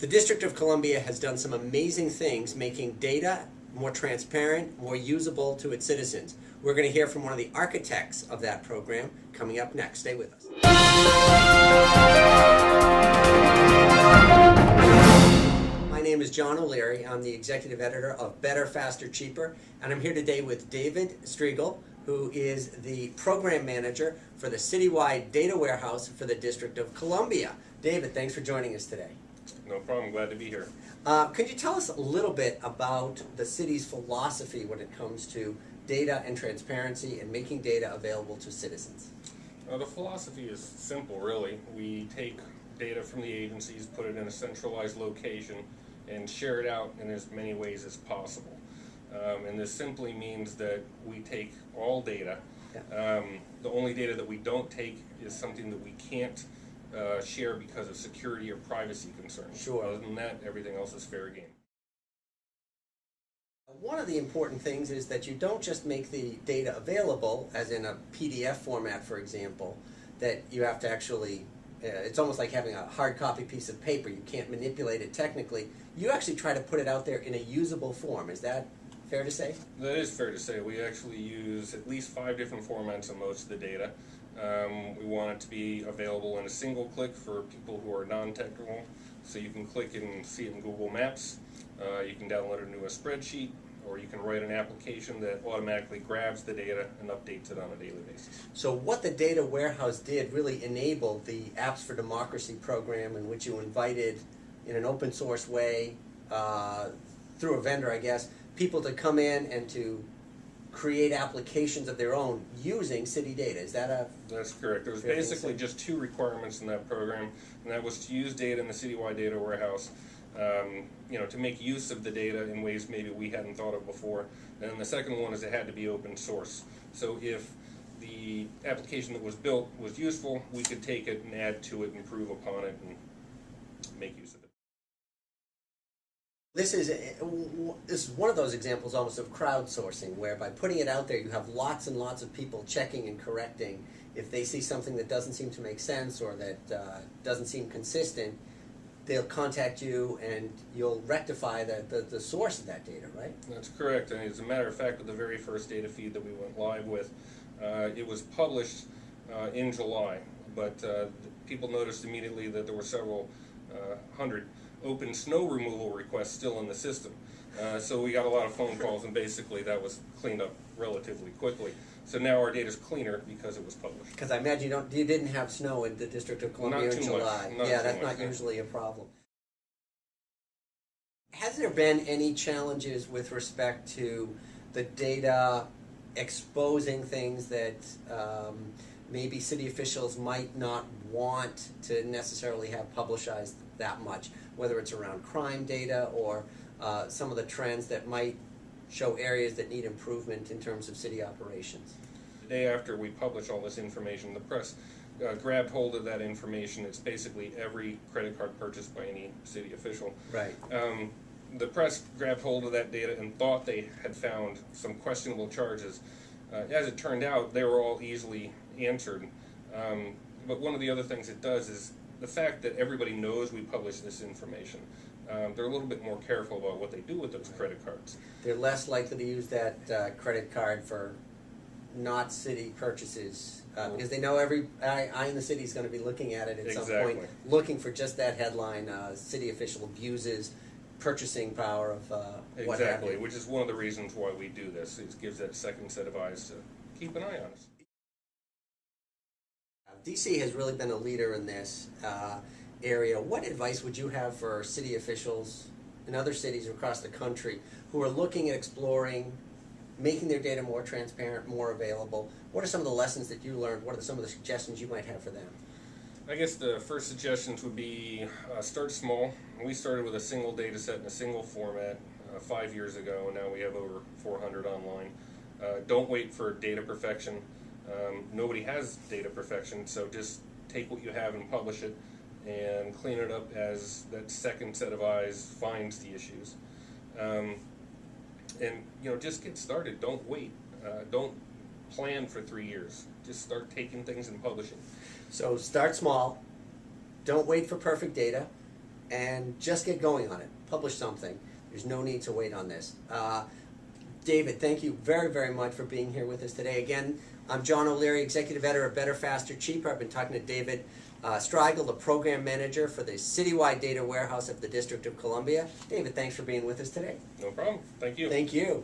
The District of Columbia has done some amazing things making data more transparent, more usable to its citizens. We're going to hear from one of the architects of that program coming up next. Stay with us. My name is John O'Leary. I'm the executive editor of Better, Faster, Cheaper, and I'm here today with David Strigel, who is the program manager for the citywide data warehouse for the District of Columbia. David, thanks for joining us today. No problem, glad to be here. Could you tell us a little bit about the city's philosophy when it comes to data and transparency and making data available to citizens? The philosophy is simple, really. We take data from the agencies, put it in a centralized location, and share it out in as many ways as possible. And this simply means that we take all data. The only data that we don't take is something that we can't share because of security or privacy concerns. Sure. Other than that, everything else is fair game. One of the important things is that you don't just make the data available, as in a PDF format, for example, that you have to actually, it's almost like having a hard copy piece of paper. You can't manipulate it technically. You actually try to put it out there in a usable form. Is that fair to say? That is fair to say. We actually use at least 5 different formats on most of the data. We want it to be available in a single click for people who are non-technical, so you can click and see it in Google Maps. You can download it into a spreadsheet, or you can write an application that automatically grabs the data and updates it on a daily basis. So what the data warehouse did really enabled the Apps for Democracy program, in which you invited, in an open source way, through a vendor, I guess, people to come in and to create applications of their own using city data. Is that a... That's correct. There was basically just 2 requirements in that program, and that was to use data in the citywide data warehouse, to make use of the data in ways maybe we hadn't thought of before. And then the second one is it had to be open source. So if the application that was built was useful, we could take it and add to it, improve upon it, and make use of it. This is one of those examples almost of crowdsourcing, where by putting it out there you have lots and lots of people checking and correcting. If they see something that doesn't seem to make sense or that doesn't seem consistent, they'll contact you and you'll rectify the source of that data, right? That's correct. And as a matter of fact, with the very first data feed that we went live with, it was published in July, but people noticed immediately that there were several hundred open snow removal requests still in the system. So we got a lot of phone calls, and basically that was cleaned up relatively quickly. So now our data's cleaner because it was published. Because I imagine you didn't have snow in the District of Columbia in July. Yeah, that's not usually a problem. Has there been any challenges with respect to the data exposing things that maybe city officials might not want to necessarily have publicized that much, whether it's around crime data or some of the trends that might show areas that need improvement in terms of city operations? The day after we publish all this information, the press grabbed hold of that information. It's basically every credit card purchased by any city official. Right. The press grabbed hold of that data and thought they had found some questionable charges. As it turned out, they were all easily answered. But one of the other things it does is the fact that everybody knows we publish this information. They're a little bit more careful about what they do with those credit cards. They're less likely to use that credit card for not city purchases because they know every eye in the city is going to be looking at it at some point, looking for just that headline, city official abuses purchasing power of what have you. Exactly, which is one of the reasons why we do this. It gives that second set of eyes to keep an eye on us. DC has really been a leader in this area. What advice would you have for city officials in other cities across the country who are looking at exploring, making their data more transparent, more available? What are some of the lessons that you learned? What are some of the suggestions you might have for them? I guess the first suggestions would be start small. We started with a single data set in a single format 5 years ago, and now we have over 400 online. Don't wait for data perfection. Nobody has data perfection, so just take what you have and publish it and clean it up as that second set of eyes finds the issues. And just get started. Don't wait. Don't plan for 3 years. Just start taking things and publishing. So start small. Don't wait for perfect data. and just get going on it. Publish something. There's no need to wait on this. David, thank you very, very much for being here with us today. Again, I'm John O'Leary, Executive Editor of Better, Faster, Cheaper. I've been talking to David Strigel, the Program Manager for the Citywide Data Warehouse of the District of Columbia. David, thanks for being with us today. No problem. Thank you. Thank you.